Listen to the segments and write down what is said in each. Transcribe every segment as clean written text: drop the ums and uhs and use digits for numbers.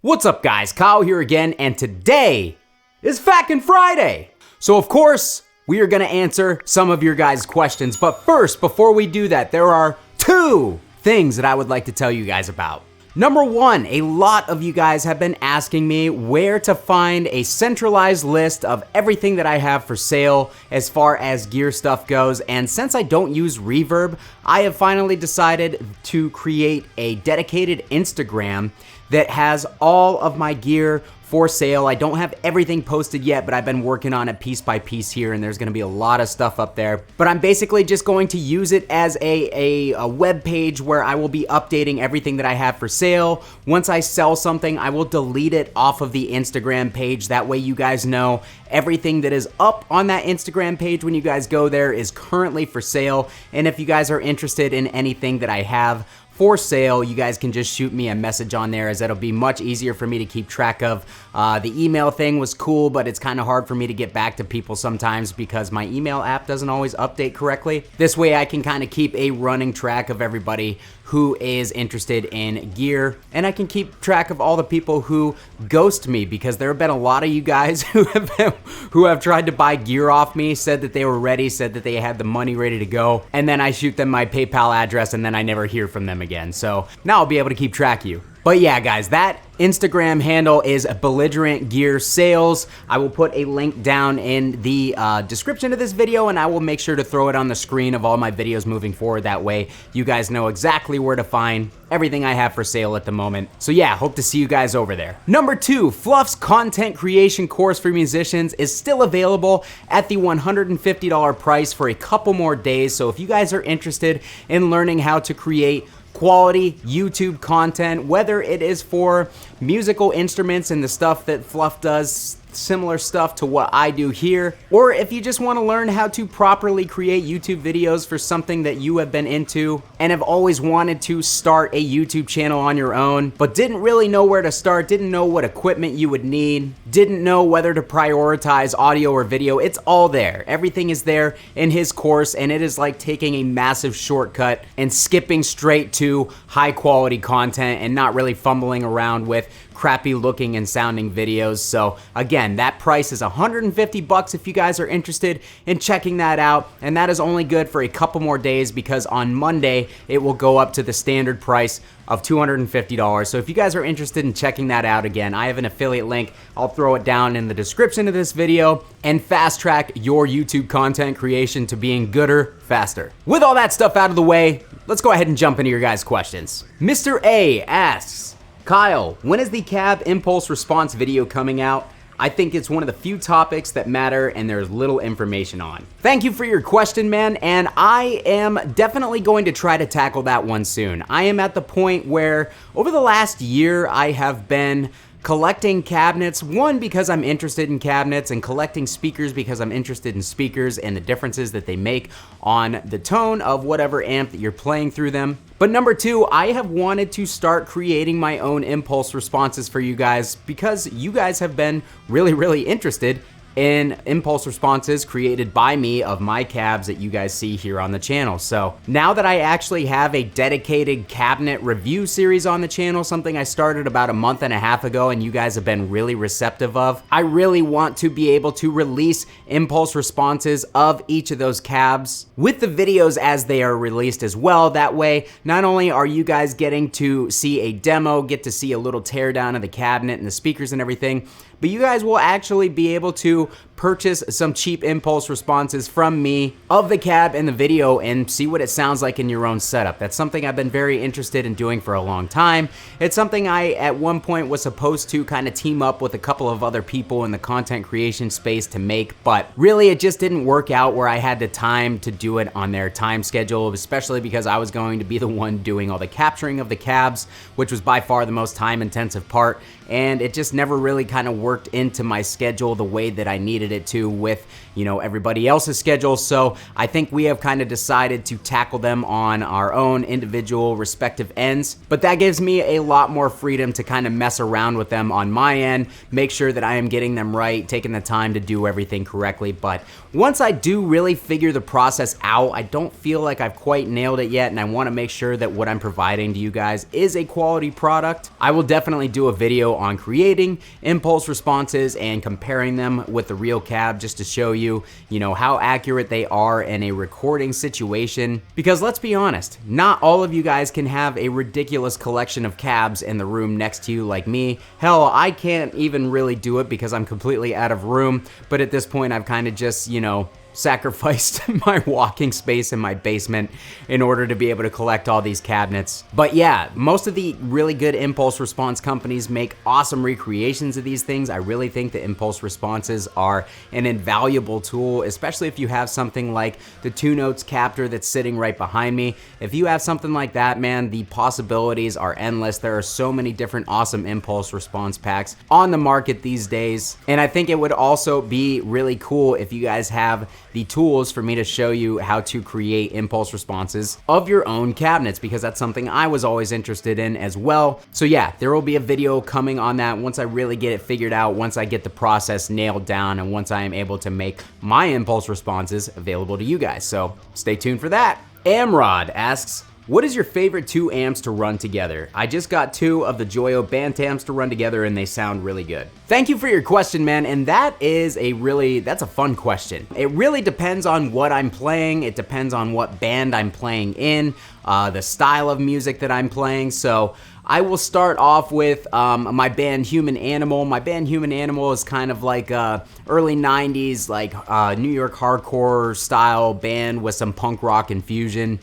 What's up guys, Kyle here again, and today is FAQ'n Friday. So of course, we are gonna answer some of your guys' questions, but first, before we do that, there are two things that I would like to tell you guys about. Number one, a lot of you guys have been asking me where to find a centralized list of everything that I have for sale as far as gear stuff goes, and since I don't use Reverb, I have finally decided to create a dedicated Instagram that has all of my gear for sale. I don't have everything posted yet, but I've been working on it piece by piece here, and there's gonna be a lot of stuff up there. But I'm basically just going to use it as a web page where I will be updating everything that I have for sale. Once I sell something, I will delete it off of the Instagram page. That way you guys know everything that is up on that Instagram page when you guys go there is currently for sale. And if you guys are interested in anything that I have for sale, you guys can just shoot me a message on there, as it'll be much easier for me to keep track of. The email thing was cool, but it's kind of hard for me to get back to people sometimes because my email app doesn't always update correctly. This way I can kind of keep a running track of everybody who is interested in gear, and I can keep track of all the people who ghost me, because there have been a lot of you guys who have tried to buy gear off me, said that they were ready, said that they had the money ready to go, and then I shoot them my PayPal address and then I never hear from them again. So now I'll be able to keep track of you. But yeah, guys, that Instagram handle is Belligerent Gear Sales. I will put a link down in the description of this video, and I will make sure to throw it on the screen of all my videos moving forward. That way you guys know exactly where to find everything I have for sale at the moment. So yeah, hope to see you guys over there. Number two, Fluff's content creation course for musicians is still available at the $150 price for a couple more days. So if you guys are interested in learning how to create quality YouTube content, whether it is for musical instruments and the stuff that Fluff does, similar stuff to what I do here, or if you just want to learn how to properly create YouTube videos for something that you have been into and have always wanted to start a YouTube channel on your own, but didn't really know where to start, didn't know what equipment you would need, didn't know whether to prioritize audio or video, it's all there. Everything is there in his course, and it is like taking a massive shortcut and skipping straight to high quality content and not really fumbling around with crappy looking and sounding videos. So again, that price is $150 if you guys are interested in checking that out, and that is only good for a couple more days because on Monday it will go up to the standard price of $250. So if you guys are interested in checking that out, again, I have an affiliate link. I'll throw it down in the description of this video, and fast track your YouTube content creation to being gooder faster. With all that stuff out of the way, let's go ahead and jump into your guys' questions. Mr. A asks, Kyle, when is the cab impulse response video coming out? I think it's one of the few topics that matter and there's little information on. Thank you for your question, man, and I am definitely going to try to tackle that one soon. I am at the point where over the last year I have been collecting cabinets, one, because I'm interested in cabinets, and collecting speakers because I'm interested in speakers and the differences that they make on the tone of whatever amp that you're playing through them. But number two, I have wanted to start creating my own impulse responses for you guys because you guys have been really interested in impulse responses created by me of my cabs that you guys see here on the channel. So now that I actually have a dedicated cabinet review series on the channel, something I started about a month and a half ago and you guys have been really receptive of, I really want to be able to release impulse responses of each of those cabs with the videos as they are released as well. That way, not only are you guys getting to see a demo, get to see a little teardown of the cabinet and the speakers and everything, but you guys will actually be able to purchase some cheap impulse responses from me of the cab and the video and see what it sounds like in your own setup. That's something I've been very interested in doing for a long time. It's something I at one point was supposed to kind of team up with a couple of other people in the content creation space to make, but really it just didn't work out where I had the time to do it on their time schedule, especially because I was going to be the one doing all the capturing of the cabs, which was by far the most time intensive part, and it just never really kind of worked into my schedule the way that I needed it to with, you know, everybody else's schedule. So I think we have kind of decided to tackle them on our own individual respective ends. But that gives me a lot more freedom to kind of mess around with them on my end, make sure that I am getting them right, taking the time to do everything correctly. But once I do really figure the process out, I don't feel like I've quite nailed it yet, and I want to make sure that what I'm providing to you guys is a quality product. I will definitely do a video on creating impulse responses and comparing them with the real cab just to show you, you know, how accurate they are in a recording situation. Because let's be honest, not all of you guys can have a ridiculous collection of cabs in the room next to you like me. Hell, I can't even really do it because I'm completely out of room, but at this point I've kind of just, you know, sacrificed my walking space in my basement in order to be able to collect all these cabinets. But yeah, most of the really good impulse response companies make awesome recreations of these things. I really think the impulse responses are an invaluable tool, especially if you have something like the 2 Notes captor that's sitting right behind me. If you have something like that, man, the possibilities are endless. There are so many different awesome impulse response packs on the market these days. And I think it would also be really cool if you guys have the tools for me to show you how to create impulse responses of your own cabinets, because that's something I was always interested in as well. So yeah, there will be a video coming on that once I really get it figured out, once I get the process nailed down, and once I am able to make my impulse responses available to you guys. So stay tuned for that. Amrod asks, what is your favorite 2 amps to run together? I just got 2 of the Joyo band amps to run together and they sound really good. Thank you for your question, man, and that's a fun question. It really depends on what I'm playing. It depends on what band I'm playing in, the style of music that I'm playing. So I will start off with my band Human Animal. My band Human Animal is kind of like a early 90s, like New York hardcore style band with some punk rock infusion.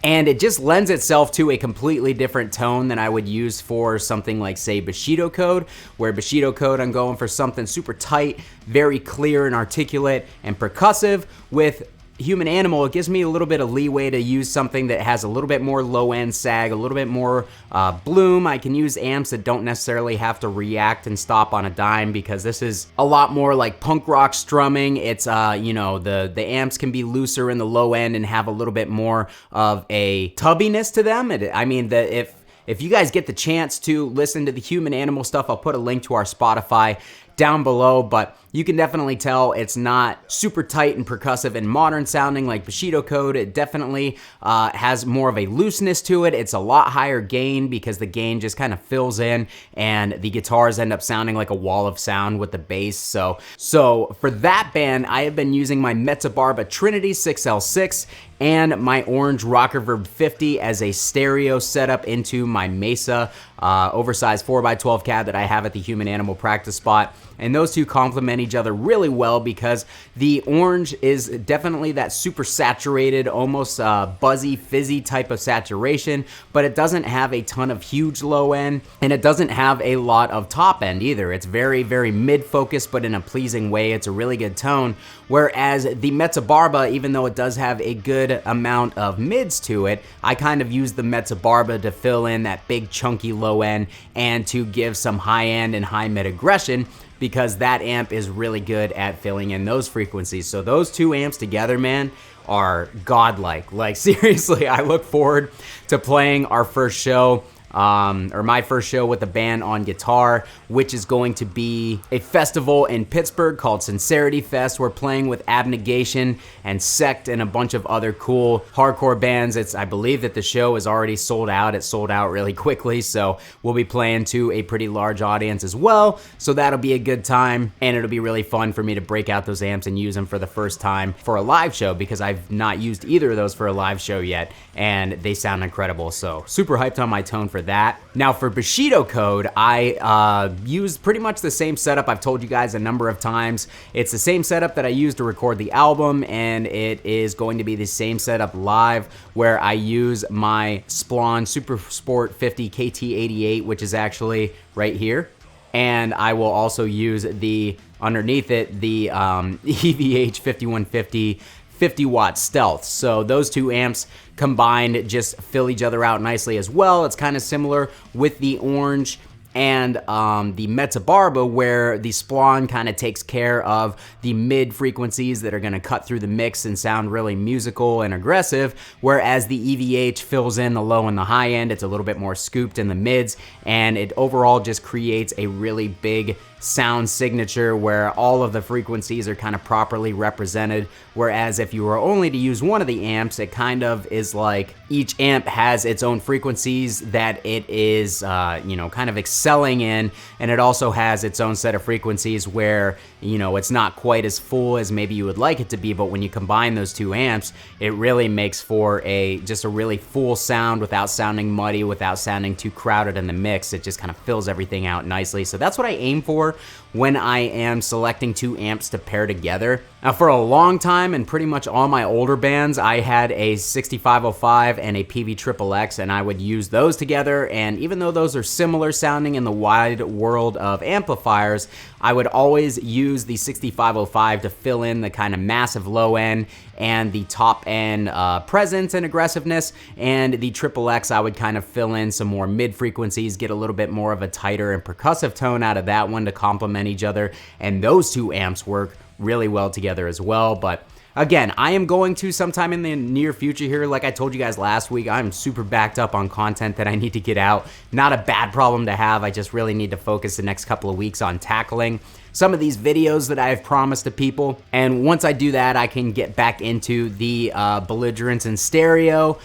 And it just lends itself to a completely different tone than I would use for something like, say, Bushido Code, where Bushido Code, I'm going for something super tight, very clear and articulate and percussive. With Human Animal, it gives me a little bit of leeway to use something that has a little bit more low-end sag, a little bit more bloom. I can use amps that don't necessarily have to react and stop on a dime, because this is a lot more like punk rock strumming. It's, you know, the amps can be looser in the low end and have a little bit more of a tubbiness to them. I mean, if you guys get the chance to listen to the Human Animal stuff, I'll put a link to our Spotify down below, but you can definitely tell it's not super tight and percussive and modern sounding like Bushido Code. It definitely has more of a looseness to it. It's a lot higher gain because the gain just kind of fills in and the guitars end up sounding like a wall of sound with the bass. So for that band, I have been using my Mezzabarba Trinity 6L6 and my Orange Rockerverb 50 as a stereo setup into my Mesa oversized 4x12 cab that I have at the Human Animal practice spot. And those two complement each other really well, because the orange is definitely that super saturated, almost buzzy, fizzy type of saturation, but it doesn't have a ton of huge low end, and it doesn't have a lot of top end either. It's very, very mid-focused, but in a pleasing way. It's a really good tone. Whereas the Mezzabarba, even though it does have a good amount of mids to it, I kind of use the Mezzabarba to fill in that big chunky low end and to give some high end and high mid aggression, because that amp is really good at filling in those frequencies. So those 2 amps together, man, are godlike. Like, seriously, I look forward to playing our first show, or my first show with the band on guitar, which is going to be a festival in Pittsburgh called Sincerity Fest. We're playing with Abnegation and Sect and a bunch of other cool hardcore bands. I believe that the show is already sold out. It sold out really quickly, so we'll be playing to a pretty large audience as well. So that'll be a good time, and it'll be really fun for me to break out those amps and use them for the first time for a live show, because I've not used either of those for a live show yet, and they sound incredible. So super hyped on my tone for that. Now for Bushido Code, I used pretty much the same setup I've told you guys a number of times. It's the same setup that I used to record the album, and it is going to be the same setup live, where I use my Splon Super Sport 50 KT88, which is actually right here. and I will also use underneath it, the EVH 5150 50-watt stealth. So those two amps combined just fill each other out nicely as well. It's kind of similar with the orange and the Metabarba, where the Splawn kind of takes care of the mid frequencies that are going to cut through the mix and sound really musical and aggressive, whereas the EVH fills in the low and the high end. It's a little bit more scooped in the mids, and it overall just creates a really big sound signature where all of the frequencies are kind of properly represented. Whereas if you were only to use one of the amps, it kind of is like each amp has its own frequencies that it is, kind of excelling in, and it also has its own set of frequencies where, it's not quite as full as maybe you would like it to be. But when you combine those two amps, it really makes for just a really full sound without sounding muddy, without sounding too crowded in the mix. It just kind of fills everything out nicely. So that's what I aim for when I am selecting two amps to pair together. Now, for a long time, and pretty much all my older bands, I had a 6505 and a PV-XXX, and I would use those together. And even though those are similar sounding in the wide world of amplifiers, I would always use the 6505 to fill in the kind of massive low end and the top end presence and aggressiveness, and the XXX I would kind of fill in some more mid frequencies, get a little bit more of a tighter and percussive tone out of that one to complement each other, and those two amps work really well together as well. But again, I am going to sometime in the near future here, like I told you guys last week, I'm super backed up on content that I need to get out. Not a bad problem to have. I just really need to focus the next couple of weeks on tackling some of these videos that I have promised to people. And once I do that, I can get back into the Belligerents in Stereo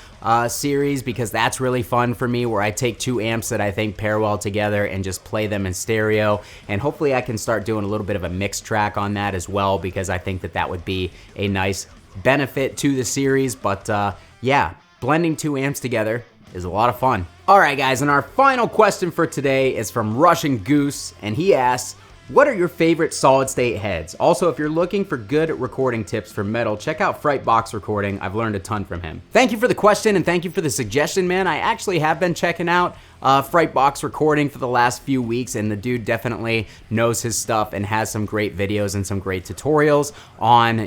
series, because that's really fun for me, where I take two amps that I think pair well together and just play them in stereo. And hopefully I can start doing a little bit of a mix track on that as well, because I think that would be a nice benefit to the series. But yeah, blending two amps together is a lot of fun. All right, guys, and our final question for today is from Russian Goose, and he asks, what are your favorite solid state heads? Also, if you're looking for good recording tips for metal, check out Frightbox Recording. I've learned a ton from him. Thank you for the question, and thank you for the suggestion, man. I actually have been checking out Frightbox Recording for the last few weeks, and the dude definitely knows his stuff and has some great videos and some great tutorials on,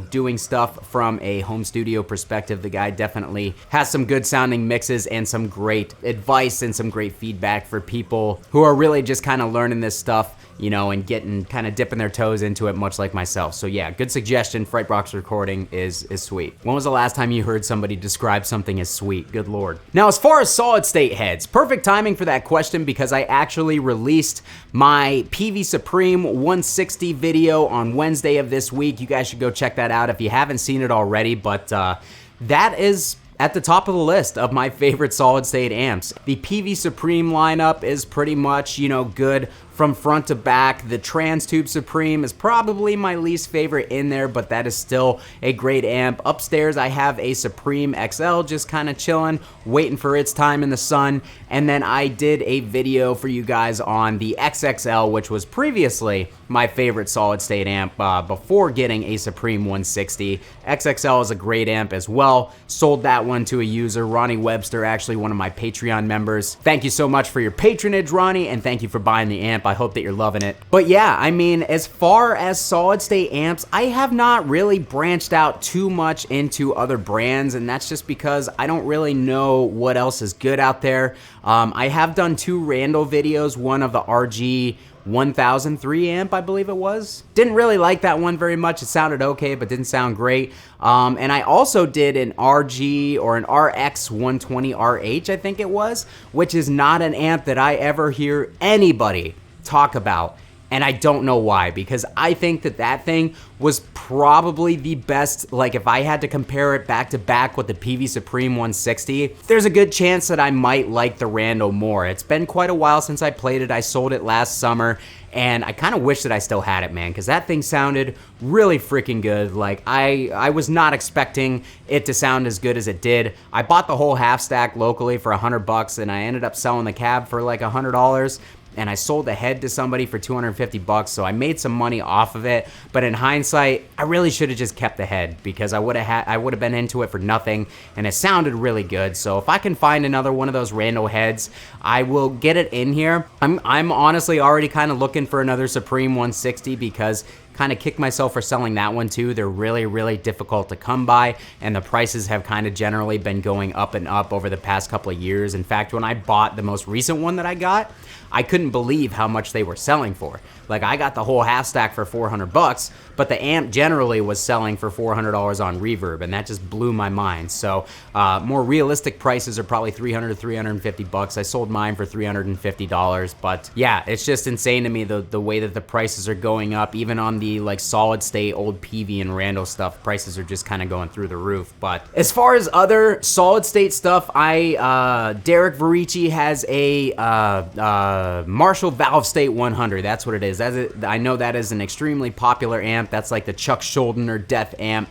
doing stuff from a home studio perspective. The guy definitely has some good sounding mixes and some great advice and some great feedback for people who are really just kind of learning this stuff, and getting kind of dipping their toes into it, much like myself. So yeah, good suggestion. Frightbox Recording is sweet. When was the last time you heard somebody describe something as sweet? Good Lord. Now, as far as solid state heads, perfect timing for that question, because I actually released my PV Supreme 160 video on Wednesday of this week. You guys should go check that out if you haven't seen it already, but that is at the top of the list of my favorite solid state amps. The PV Supreme lineup is pretty much, good from front to back. The Trans Tube Supreme is probably my least favorite in there, but that is still a great amp. Upstairs, I have a Supreme XL just kind of chilling, waiting for its time in the sun. And then I did a video for you guys on the XXL, which was previously my favorite solid state amp before getting a Supreme 160. XXL is a great amp as well. Sold that one to a user, Ronnie Webster, actually one of my Patreon members. Thank you so much for your patronage, Ronnie, and thank you for buying the amp. I hope that you're loving it. But yeah, I mean, as far as solid state amps, I have not really branched out too much into other brands, and that's just because I don't really know what else is good out there. I have done two Randall videos, one of the RG 1003 amp, I believe it was. Didn't really like that one very much. It sounded okay, but didn't sound great. And I also did an RG or an RX 120RH, I think it was, which is not an amp that I ever hear anybody talk about. And I don't know why, because I think that thing was probably the best. Like, if I had to compare it back to back with the PV Supreme 160, there's a good chance that I might like the Randall more. It's been quite a while since I played it. I sold it last summer, and I kind of wish that I still had it, man, because that thing sounded really freaking good. Like, I was not expecting it to sound as good as it did. I bought the whole half stack locally for $100, and I ended up selling the cab for like $100. and I sold the head to somebody for 250 bucks, so I made some money off of it. But in hindsight, I really should have just kept the head, because I would have been into it for nothing, and it sounded really good. So if I can find another one of those rando heads, I will get it in here. I'm honestly already kind of looking for another Supreme 160, because kind of kicked myself for selling that one too. They're really, really difficult to come by, and the prices have kind of generally been going up and up over the past couple of years. In fact, when I bought the most recent one that I got, I couldn't believe how much they were selling for. Like, I got the whole half stack for 400 bucks, but the amp generally was selling for $400 on Reverb, and that just blew my mind. So more realistic prices are probably 300 to 350 bucks. I sold mine for $350, but yeah, it's just insane to me the way that the prices are going up. Even on the like solid state old PV and Randall stuff, prices are just kind of going through the roof. But as far as other solid state stuff, Derek Verici has a Marshall Valve State 100. That's what it is. I know that is an extremely popular amp. That's like the Chuck Schuldiner Death amp.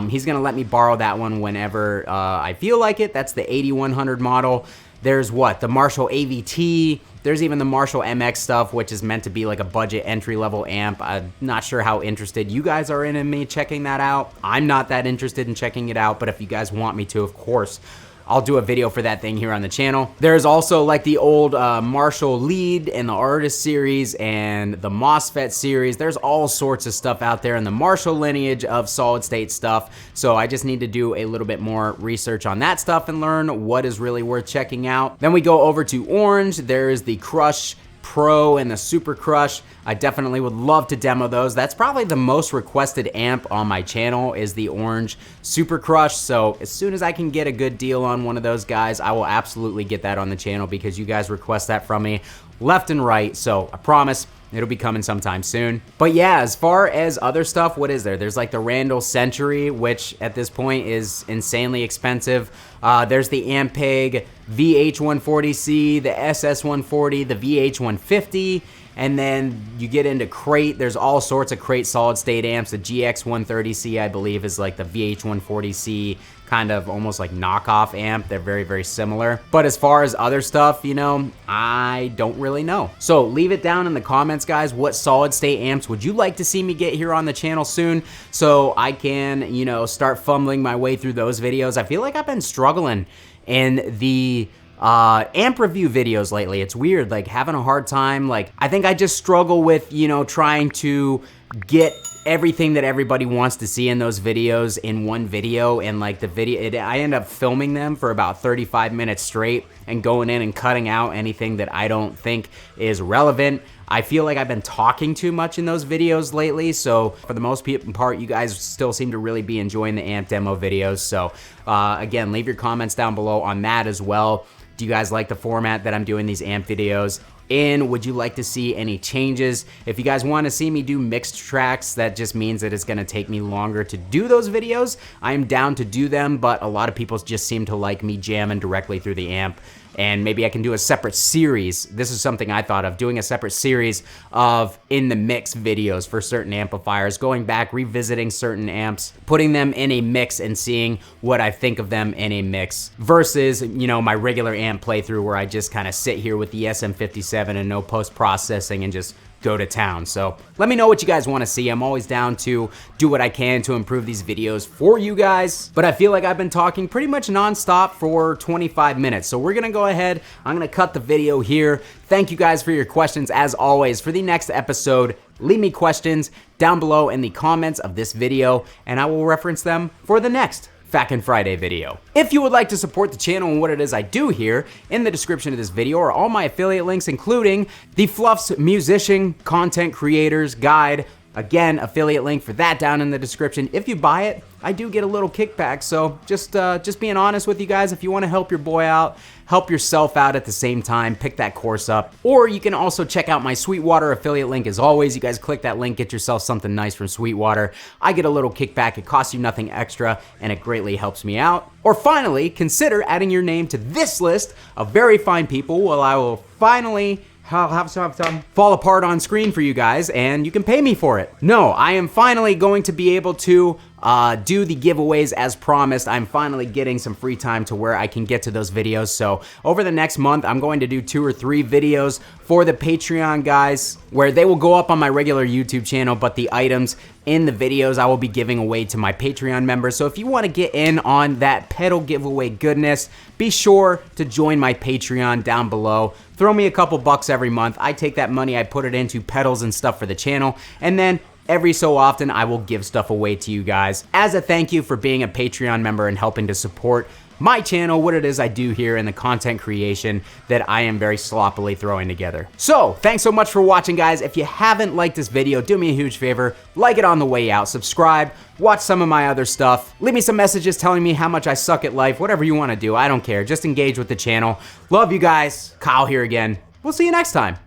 He's gonna let me borrow that one whenever I feel like it. That's the 8100 model. There's the Marshall AVT. There's even the Marshall MX stuff, which is meant to be like a budget entry-level amp. I'm not sure how interested you guys are in me checking that out. I'm not that interested in checking it out, but if you guys want me to, of course, I'll do a video for that thing here on the channel. There's also like the old Marshall Lead and the Artist series and the MOSFET series. There's all sorts of stuff out there in the Marshall lineage of solid state stuff. So I just need to do a little bit more research on that stuff and learn what is really worth checking out. Then we go over to Orange. There's the Crush Pro and the Super Crush. I definitely would love to demo those. That's probably the most requested amp on my channel, is the Orange Super Crush. So as soon as I can get a good deal on one of those guys, I will absolutely get that on the channel, because you guys request that from me left and right. So I promise it'll be coming sometime soon. But yeah, as far as other stuff, what is there? There's like the Randall Century, which at this point is insanely expensive. There's the Ampeg VH140C, the SS140, the VH150, and then you get into Crate. There's all sorts of Crate solid state amps. The GX130C, I believe, is like the VH140C kind of almost like knockoff amp. They're very, very similar. But as far as other stuff, you know, I don't really know. So leave it down in the comments, guys. What solid state amps would you like to see me get here on the channel soon, so I can, you know, start fumbling my way through those videos? I feel like I've been struggling in the amp review videos lately. It's weird, like having a hard time. Like, I think I just struggle with, you know, trying to get everything that everybody wants to see in those videos in one video, and like the video, I end up filming them for about 35 minutes straight and going in and cutting out anything that I don't think is relevant. I feel like I've been talking too much in those videos lately, so for the most part, you guys still seem to really be enjoying the amp demo videos. So again, leave your comments down below on that as well. Do you guys like the format that I'm doing these amp videos in? Would you like to see any changes? If you guys want to see me do mixed tracks, that just means that it's going to take me longer to do those videos. I'm down to do them, but a lot of people just seem to like me jamming directly through the amp. And maybe I can do a separate series. This is something I thought of, doing a separate series of in the mix videos for certain amplifiers, going back, revisiting certain amps, putting them in a mix and seeing what I think of them in a mix, versus, you know, my regular amp playthrough where I just kind of sit here with the SM57 and no post-processing and just go to town. So let me know what you guys want to see. I'm always down to do what I can to improve these videos for you guys. But I feel like I've been talking pretty much nonstop for 25 minutes. So we're going to go ahead. I'm going to cut the video here. Thank you guys for your questions. As always, for the next episode, leave me questions down below in the comments of this video, and I will reference them for the next FAQ'n Friday video. If you would like to support the channel and what it is I do here, in the description of this video are all my affiliate links, including the Fluff's Musician Content Creators Guide. Again, affiliate link for that down in the description. If you buy it, I do get a little kickback. So just being honest with you guys, if you want to help your boy out, help yourself out at the same time, pick that course up. Or you can also check out my Sweetwater affiliate link. As always, you guys click that link, get yourself something nice from Sweetwater. I get a little kickback. It costs you nothing extra, and it greatly helps me out. Or finally, consider adding your name to this list of very fine people. Well, I will finally have some fall apart on screen for you guys, and you can pay me for it. No, I am finally going to be able to do the giveaways as promised. I'm finally getting some free time to where I can get to those videos. So over the next month, I'm going to do 2 or 3 videos for the Patreon guys, where they will go up on my regular YouTube channel, but the items in the videos I will be giving away to my Patreon members. So if you want to get in on that pedal giveaway goodness, be sure to join my Patreon down below. Throw me a couple bucks every month. I take that money, I put it into pedals and stuff for the channel, and then every so often I will give stuff away to you guys as a thank you for being a Patreon member and helping to support my channel, what it is I do here, and the content creation that I am very sloppily throwing together. So, thanks so much for watching, guys. If you haven't liked this video, do me a huge favor, like it on the way out, subscribe, watch some of my other stuff, leave me some messages telling me how much I suck at life, whatever you want to do, I don't care. Just engage with the channel. Love you guys. Kyle here again. We'll see you next time.